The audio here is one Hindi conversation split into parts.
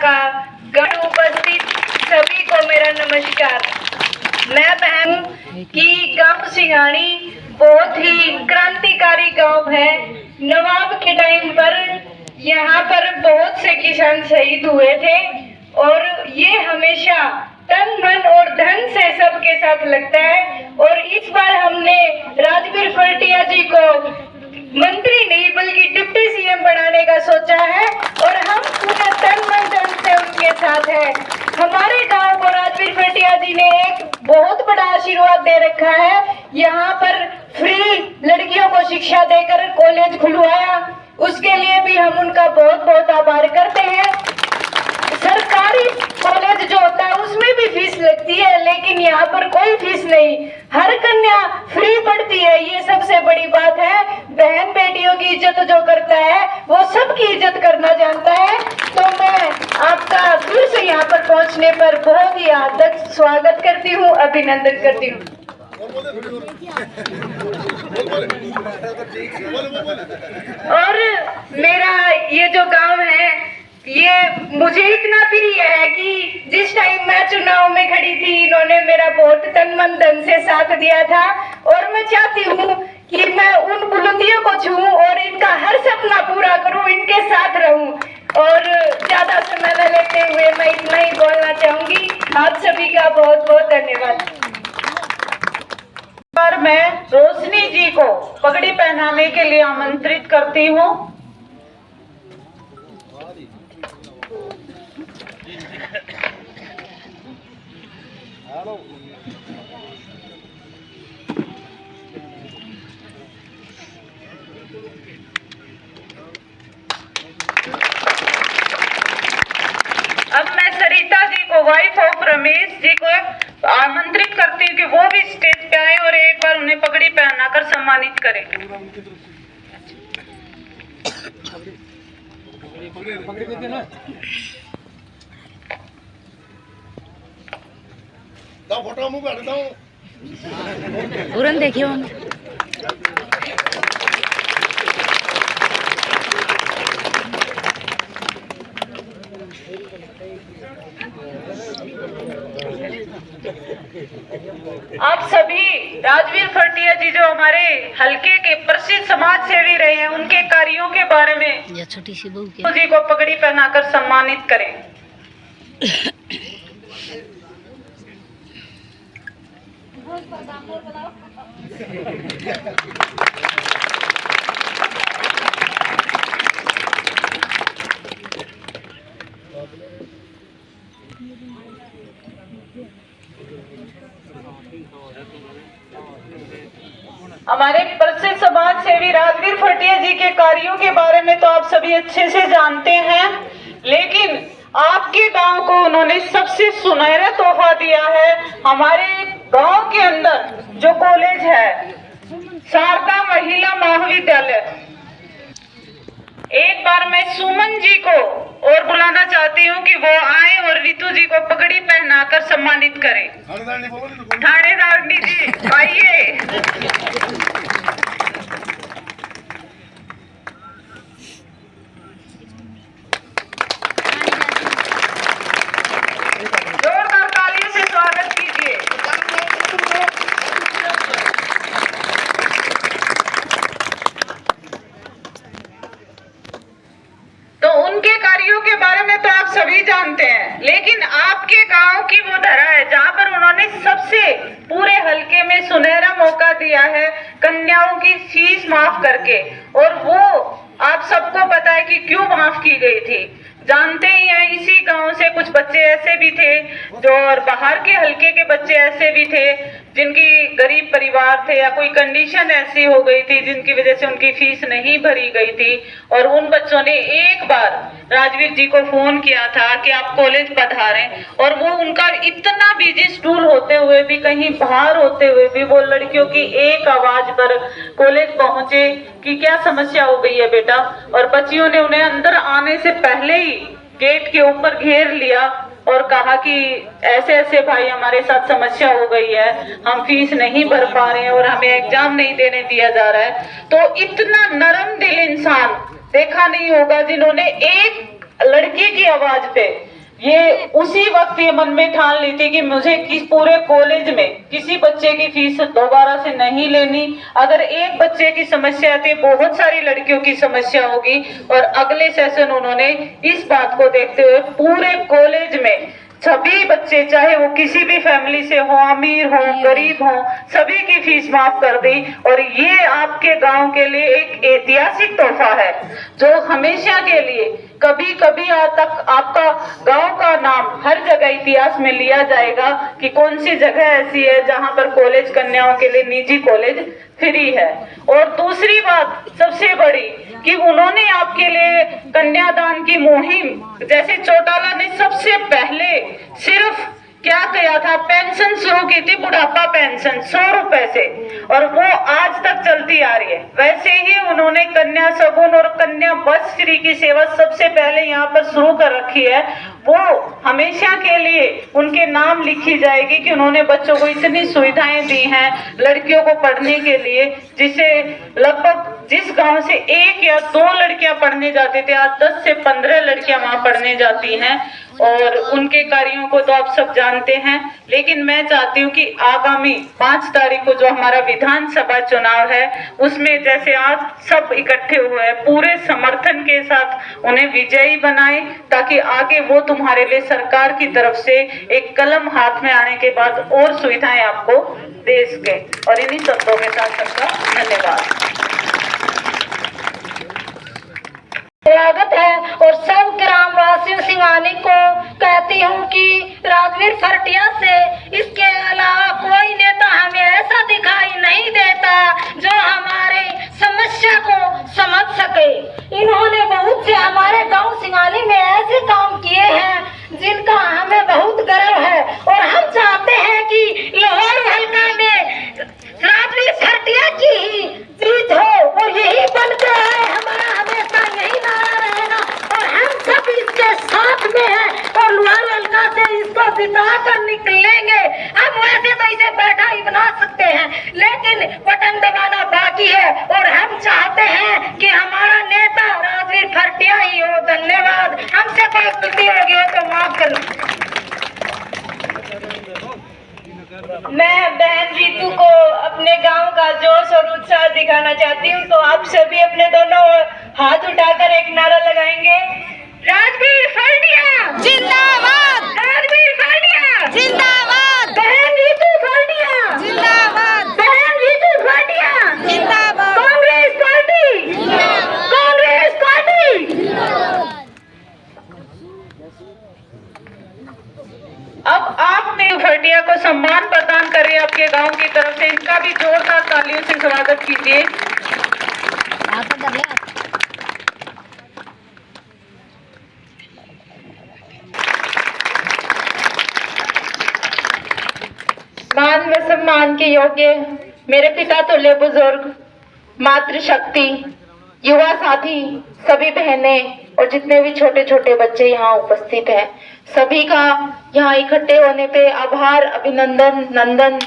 का गण उपस्थित सभी को मेरा नमस्कार। मैं बहन की गांव सिंघाणी बहुत ही क्रांतिकारी गांव है। नवाब के टाइम पर यहाँ पर बहुत से किसान शहीद हुए थे और ये हमेशा तन मन और धन से सबके साथ लगता है। और इस बार हमने राजवीर फलटिया जी को मंत्री नहीं बल्कि डिप्टी सीएम बनाने का सोचा है और हम पूरे तन मन धन से उनके साथ हैं। हमारे गांव को राजवीर फलटिया जी ने एक बहुत बड़ा आशीर्वाद दे रखा है। यहाँ पर फ्री लड़कियों को शिक्षा देकर कॉलेज खुलवाया, उसके लिए भी हम उनका बहुत बहुत आभार करते हैं। सरकारी कॉलेज जो होता है उसमें भी फीस लगती है, लेकिन यहाँ पर कोई फीस नहीं, हर कन्या फ्री पढ़ती है। ये सबसे बड़ी बात है। बहन बेटियों की इज्जत जो करता है वो सबकी इज्जत करना जानता है। तो मैं आपका फिर से यहाँ पर पहुँचने पर बहुत ही हार्दिक स्वागत करती हूँ, अभिनंदन करती हूँ। और मेरा ये जो गांव है ये मुझे इतना प्रिय है कि जिस टाइम मैं चुनाव में खड़ी थी इन्होंने मेरा बहुत तन मन धन से साथ दिया था और मैं चाहती हूँ कि मैं उन बुलंदियों को छूऊं और इनका हर सपना पूरा करूं, इनके साथ रहूं। और ज्यादा समय न लेते हुए मैं इतना ही बोलना चाहूंगी। आप सभी का बहुत बहुत धन्यवाद। मैं रोशनी जी को पगड़ी पहनाने के लिए आमंत्रित करती हूँ। अब मैं सरिता जी को, वाइफ ऑफ रमेश जी को आमंत्रित करती हूँ कि वो भी स्टेज पे आए और एक बार उन्हें पगड़ी पहनाकर सम्मानित करें। उड़न देखिए आप सभी राजवीर फलटिया जी जो हमारे हलके के प्रसिद्ध समाज सेवी रहे हैं उनके कार्यों के बारे में या छोटी सी बहू जी को पगड़ी पहनाकर सम्मानित करें। हमारे प्रसिद्ध समाज सेवी राजवीर फलटिया जी के कार्यों के बारे में तो आप सभी अच्छे से जानते हैं, लेकिन आपके गांव को उन्होंने सबसे सुनहरा तोहफा दिया है। हमारे गांव के अंदर जो कॉलेज है शारदा महिला महाविद्यालय, एक बार मैं सुमन जी को और बुलाना चाहती हूँ कि वो आए और रितु जी को पगड़ी पहनाकर सम्मानित करें। थानेदार जी आइए। जोरदार तालियों से स्वागत कीजिए। तो उनके कार्यों के बारे में तो आप सभी जानते हैं, लेकिन आपके गांव की वो धरा है जहां पर उन्होंने सबसे पूरे हलके में सुनहरा मौका दिया है कन्याओं की फीस माफ करके। और वो आप सबको पता है कि क्यों माफ की गई थी, जानते ही हैं। इसी गांव से कुछ बच्चे ऐसे भी थे जो, और बाहर के हलके के बच्चे ऐसे भी थे जिनकी गरीब परिवार थे या कोई कंडीशन ऐसी हो गई थी जिनकी वजह से उनकी फीस नहीं भरी गई थी। और उन बच्चों ने एक बार राजवीर जी को फोन किया था कि आप कॉलेज पधारें, और वो उनका इतना बिजी शेड्यूल होते हुए भी, कहीं बाहर होते हुए भी, वो लड़कियों की एक आवाज पर कॉलेज पहुंचे कि क्या समस्या हो गई है बेटा। और बच्चियों ने उन्हें अंदर आने से पहले ही गेट के ऊपर घेर लिया और कहा कि ऐसे ऐसे भाई हमारे साथ समस्या हो गई है, हम फीस नहीं भर पा रहे हैं और हमें एग्जाम नहीं देने दिया जा रहा है। तो इतना नरम दिल इंसान देखा नहीं होगा जिन्होंने एक लड़की की आवाज पे ये उसी वक्त ये मन में ठान ली थी कि मुझे किस पूरे कॉलेज में किसी बच्चे की फीस दोबारा से नहीं लेनी। अगर एक बच्चे की समस्या थी, बहुत सारी लड़कियों की समस्या होगी। और अगले सेशन उन्होंने इस बात को देखते हुए पूरे कॉलेज में सभी बच्चे, चाहे वो किसी भी फैमिली से हो, अमीर हो, गरीब हो, सभी की फीस माफ कर दी। और ये आपके गांव के लिए एक ऐतिहासिक तोहफा है जो हमेशा के लिए कभी कभी आज तक आपका गांव का नाम हर जगह इतिहास में लिया जाएगा कि कौन सी जगह ऐसी है जहां पर कॉलेज कन्याओं के लिए निजी कॉलेज फ्री है। और दूसरी बात सबसे बड़ी कि उन्होंने आपके लिए कन्यादान की मुहिम, जैसे चौटाला ने सबसे पहले सिर्फ क्या किया था, पेंशन शुरू की थी, बुढ़ापा पेंशन 100 रुपए से, और वो आज तक चलती आ रही है। वैसे ही उन्होंने कन्या सगुन और कन्या बस श्री की सेवा सबसे पहले यहाँ पर शुरू कर रखी है। वो हमेशा के लिए उनके नाम लिखी जाएगी कि उन्होंने बच्चों को इतनी सुविधाएं दी हैं लड़कियों को पढ़ने के लिए, जिसे लगभग जिस गांव से 1 या 2 लड़कियां पढ़ने जाते थे, आज 10 से 15 लड़कियां वहां पढ़ने जाती हैं। और उनके कार्यों को तो आप सब जानते हैं, लेकिन मैं चाहती हूँ कि आगामी 5 तारीख को जो हमारा विधानसभा चुनाव है उसमें जैसे आज सब इकट्ठे हुए हैं, पूरे समर्थन के साथ उन्हें विजयी बनाएं, ताकि आगे वो तुम्हारे लिए सरकार की तरफ से एक कलम हाथ में आने के बाद और सुविधाएं आपको दे सके। और इन्हीं शब्दों के साथ सबका धन्यवाद। स्वागत है और सब ग्रामवासियों सिंगानी को कहती हूँ कि राजवीर फरटिया से इसके अलावा कोई नेता हमें ऐसा दिखाई नहीं देता जो हमारे समस्या को समझ सके। इन्होंने बहुत से हमारे गांव सिंगानी में ऐसे काम किए हैं जिनका हमें बहुत गर्व है और हम चाहते हैं कि लाहौर हल्का में राजवीर फरटिया की ही जीत हो और यही बनकर है हमारा, हमेशा यही नारा रहेगा और हम सब इसके साथ में हैं और लाहौर हल्का से इसको जिता कर निकलेंगे। हम वैसे तो इसे बैठा ही बना सकते हैं, लेकिन बटन दबाना बाकी है और हम चाहते हैं कि हमारा नेता राजवीर फरटिया ही हो। धन्यवाद। हमसे कोई गलती होगी हो तो माफ करना। मैं बहन रीतू को अपने गांव का जोश और उत्साह दिखाना चाहती हूं, तो आप सभी अपने दोनों हाथ उठाकर एक नारा लगाएंगे, राजवीर फरटिया जिंदाबाद, राजवीर फरटिया जिंदाबाद, बहन रीतू फरटिया जिंदाबाद, बहन रीतू फरटिया जिंदाबाद, कांग्रेस पार्टी कांग्रेस पार्टी। अब आपने फरटिया को सम्मान प्रदान करे आपके गांव की तरफ से, इनका भी जोरदार तालियों से स्वागत कीजिए। मान व सम्मान के योग्य मेरे पिता तुल्य बुजुर्ग, मातृशक्ति, युवा साथी, सभी बहनें और जितने भी छोटे छोटे बच्चे यहाँ उपस्थित हैं, सभी का यहाँ इकट्ठे होने पे आभार, अभिनंदन, नंदन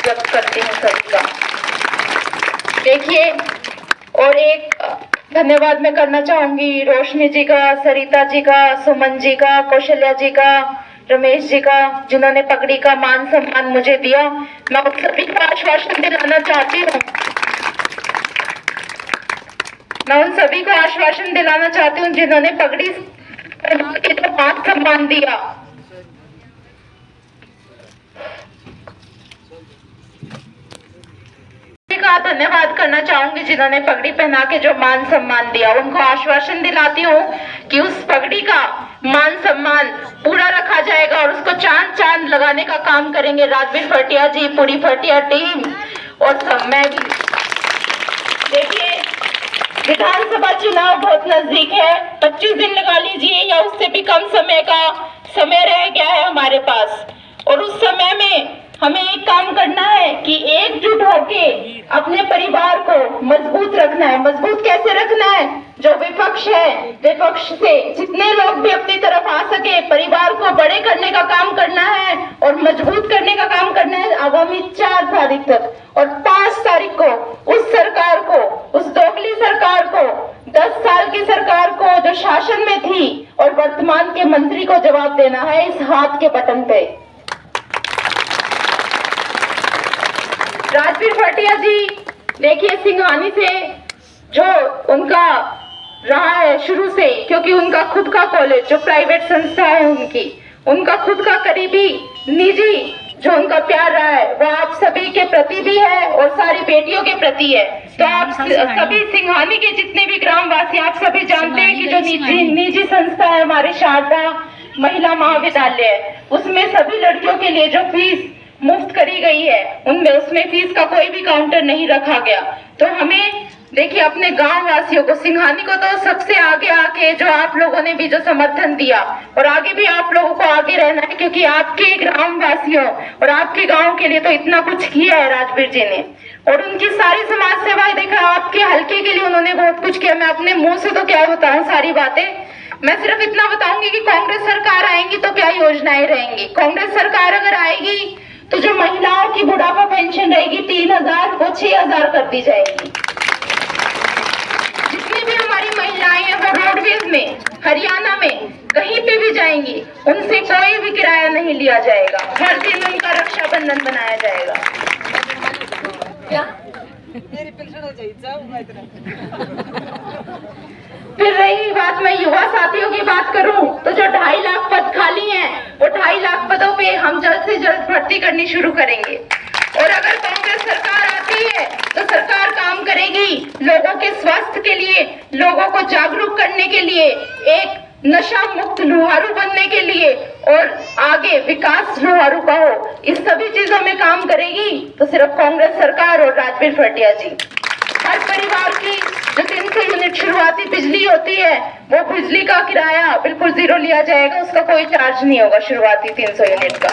व्यक्त करते हैं सभी का। देखिए, और एक धन्यवाद मैं करना चाहूंगी रोशनी जी का, सरिता जी का, सुमन जी का, कौशल्या जी का, रमेश जी का, जिन्होंने पगड़ी का मान सम्मान मुझे दिया। मैं उन सभी को आश्वासन दिलाना चाहती हूँ, मैं उन सभी को आश्वासन दिलाना चाहती हूँ जिन्होंने पगड़ी के तो मान सम्मान दिया। का धन्यवाद करना चाहूंगी जिन्होंने पगड़ी पहना के जो मान सम्मान दिया। उनको आश्वासन दिलाती हूँ कि उस पगड़ी का मान सम्मान पूरा रखा जाएगा और उसको चांद चांद लगाने का काम करेंगे राजवीर फरटिया जी, पूरी फरटिया टीम और सब। मैं भी देखिए, विधानसभा चुनाव बहुत नजदीक है, 25 दिन लगा लीजिए या उससे भी कम समय का समय रह गया है हमारे पास। और उस समय में हमें एक काम करना है कि एकजुट होके अपने परिवार को मजबूत रखना है। मजबूत कैसे रखना है? जो विपक्ष है, विपक्ष से जितने लोग भी अपनी तरफ आ सके, परिवार को बड़े करने का काम करना है और मजबूत करने का काम करना है आगामी 4 तारीख तक। और 5 तारीख को उस सरकार को, उस दोगली सरकार को, 10 साल की सरकार को जो शासन में थी और वर्तमान के मंत्री को जवाब देना है इस हाथ के बटन पे। राजबीर भाटिया जी, देखिए सिंघानी से जो उनका रहा है शुरू से, क्योंकि उनका खुद का कॉलेज जो प्राइवेट संस्था है उनका खुद का करीबी निजी जो उनका प्यार रहा है वो आप सभी के प्रति भी है और सारी बेटियों के प्रति है। तो आप सभी सिंघानी के जितने भी ग्रामवासी, आप सभी जानते हैं कि जो निजी संस्था है हमारी शारदा महिला महाविद्यालय है, उसमें सभी लड़कियों के लिए जो फीस मुफ्त करी गई है उनमें उसमें फीस का कोई भी काउंटर नहीं रखा गया। तो हमें देखिए अपने गांव वासियों को, सिंघानी को तो सबसे आगे आके जो आप लोगों ने भी जो समर्थन दिया और आगे भी आप लोगों को आगे रहना है, क्योंकि आपके ग्राम वासियों और आपके गांव के लिए तो इतना कुछ किया है राजबीर जी ने। और उनकी सारी समाज सेवाएं देखा, आपके हल्के के लिए उन्होंने बहुत कुछ किया। मैं अपने मुंह से तो क्या बताऊं सारी बातें, मैं सिर्फ इतना बताऊंगी कि कांग्रेस सरकार आएंगी तो क्या योजनाएं रहेंगी। कांग्रेस सरकार अगर आएगी तो जो महिलाओं की बुढ़ापा पेंशन रहेगी 3000 को 6000 कर दी जाएगी। जितनी भी हमारी महिलाएं हैं वो रोडवेज में, हरियाणा में कहीं पे भी जाएंगी, उनसे कोई भी किराया नहीं लिया जाएगा। हर दिन उनका रक्षाबंधन बनाया जाएगा। फिर रही बात, मैं युवा साथियों की बात करूं तो जो 2.5 लाख पद खाली हैं वो 2.5 लाख पदों पे हम जल्द से जल्द भर्ती करनी शुरू करेंगे। और अगर कांग्रेस सरकार आती है तो सरकार काम करेगी लोगों के स्वास्थ्य के लिए, लोगों को जागरूक करने के लिए, एक नशा मुक्त लुहारू बनने के लिए और आगे विकास लुहारू का हो, इस सभी चीजों में काम करेगी तो सिर्फ कांग्रेस सरकार और राजबीर भाटिया जी। हर परिवार की जो 300 यूनिट शुरुआती बिजली होती है वो बिजली का किराया बिल्कुल 0 लिया जाएगा, उसका कोई चार्ज नहीं होगा शुरुआती 300 यूनिट का।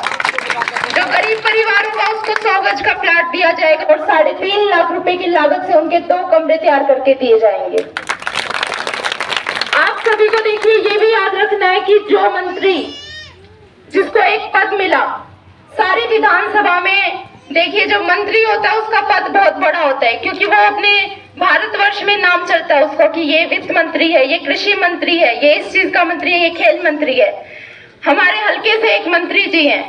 जो गरीब परिवार होगा उसको 100 गज का प्लाट दिया जाएगा और 3.5 लाख रुपए की लागत से उनके 2 कमरे तैयार करके दिए जाएंगे। आप सभी को देखिए ये भी याद रखना है कि जो मंत्री जिसको एक पद मिला, सारी विधानसभा में देखिए जो मंत्री होता है उसका पद बहुत बड़ा होता है, क्योंकि वो अपने भारतवर्ष में नाम चलता है उसको कि ये वित्त मंत्री है, ये कृषि मंत्री है, ये इस चीज का मंत्री है, ये खेल मंत्री है। हमारे हल्के से एक मंत्री जी हैं,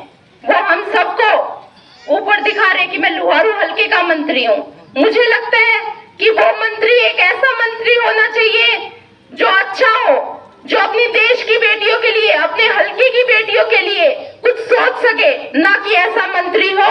वो हम सबको ऊपर दिखा रहे कि मैं लुहारू हल्के का मंत्री हूँ। मुझे लगता है कि वो मंत्री एक ऐसा मंत्री होना चाहिए जो अच्छा हो, जो अपनी देश की बेटियों के लिए, अपने हल्के की बेटियों के लिए कुछ सोच सके, ना कि ऐसा मंत्री हो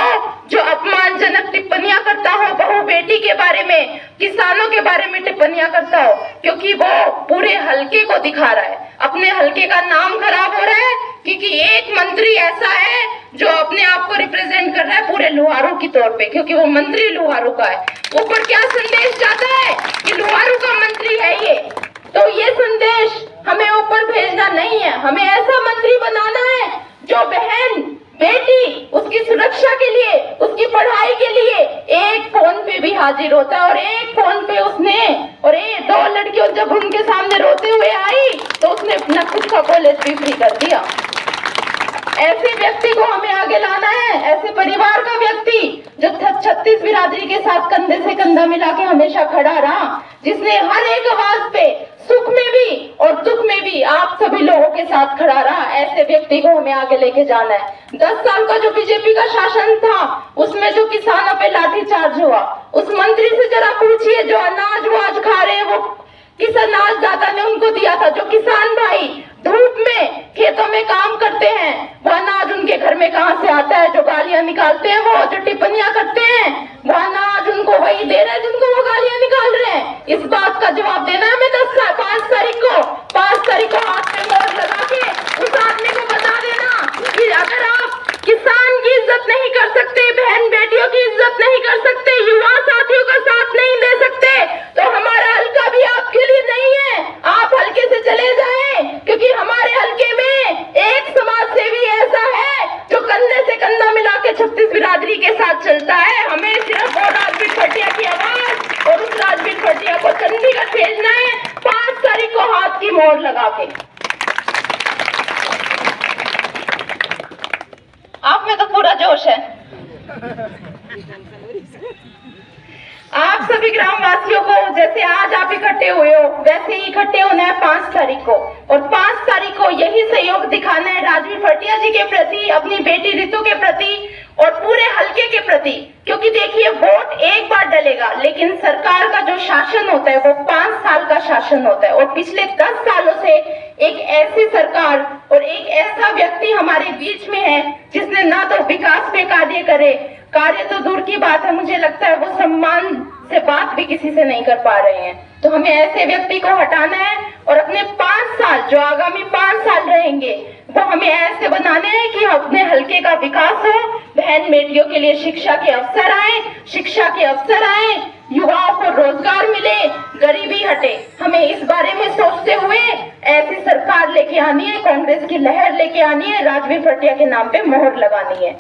जो अपमानजनक टिप्पणियां करता हो, बहू बेटी के बारे में, किसानों के बारे में टिप्पणियां करता हो, क्योंकि वो पूरे हल्के को दिखा रहा है, अपने हल्के का नाम खराब हो रहा है, क्योंकि एक मंत्री ऐसा है जो अपने आप को रिप्रेजेंट कर रहा है पूरे लुहारू की तौर पे, क्योंकि वो मंत्री लुहारू का है। ऊपर क्या संदेश जाता है कि लुहारू का मंत्री है ये, तो ये संदेश हमें ऊपर भेजना नहीं है। हमें ऐसा मंत्री बनाना है जो बहन बेटी उसकी सुरक्षा के लिए, उसकी पढ़ाई के लिए एक फोन पे भी हाजिर होता है। और एक फोन पे उसने और 2 लड़कियों जब उनके सामने रोते हुए आई तो उसने अपना खुद का कॉलेज भी फ्री कर दिया। ऐसे व्यक्ति को हमें आगे लाना है, ऐसे परिवार का व्यक्ति जो 36 बिरादरी के साथ कंधे से कंधा मिला के हमेशा खड़ा रहा, जिसने हर एक आवाज पे सुख में भी और दुख में भी आप सभी लोगों के साथ खड़ा रहा। ऐसे व्यक्ति को हमें आगे लेके जाना है। 10 साल का जो बीजेपी का शासन था उसमें जो किसानों पे लाठीचार्ज हुआ, उस मंत्री से जरा पूछिए जो अनाज वो आज खा रहे हैं वो किस अनाजदाता ने उनको दिया था। जो किसान भाई धूप में खेतों में काम करते हैं वो अनाज उनके घर में कहां से आता है। जो गालियां निकालते हैं, वो जो टिप्पणियां करते हैं, वो अनाज उनको वही दे रहे हैं जिनको वो गालियां निकाल रहे हैं। इस बात का जवाब देना है हमें 5 तारीख को हाथ पे मोहर लगा के उस आदमी को बता देना कि अगर आप किसान की इज्जत नहीं कर सकते, बहन बेटियों की इज्जत नहीं कर सकते, युवा साथियों का साथ नहीं दे सकते, तो हमारा हल्का भी आपके लिए नहीं है। आप हल्के से चले जाएं, क्योंकि हमारे हल्के में एक समाज सेवी ऐसा है जो कंधे से कंधा मिला के 36 बिरादरी के साथ चलता है। हमें सिर्फ वो राजबीर भाटिया की आवाज और उस राजबीर भाटिया को चंडीगढ़ भेजना है। आप सभी ग्रामवासियों को जैसे आज आप इकट्ठे हुए हो वैसे ही इकट्ठे होना है 5 तारीख को, और 5 तारीख को यही सहयोग दिखाना है राजवीर भटिया जी के प्रति, अपनी बेटी रितु के प्रति और पूरे हलके के प्रति। क्योंकि देखिए वोट एक बार डलेगा, लेकिन सरकार का जो शासन होता है वो 5 साल का शासन होता है, और पिछले 10 सालों से एक ऐसी सरकार और एक ऐसा व्यक्ति हमारे बीच में है जिसने ना तो विकास पे कार्य तो दूर की बात है, मुझे लगता है वो सम्मान से बात भी किसी से नहीं कर पा रहे हैं। तो हमें ऐसे व्यक्ति को हटाना है और अपने 5 साल जो आगामी 5 साल रहेंगे वो हमें ऐसे बनाने हैं कि अपने हलके का विकास हो, बहन बेटियों के लिए शिक्षा के अवसर आए, युवाओं को रोजगार मिले, गरीबी हटे। हमें इस बारे में सोचते हुए ऐसी सरकार लेके आनी है, कांग्रेस की लहर लेके आनी है, राजवीर भटिया के नाम पे मोहर लगानी है।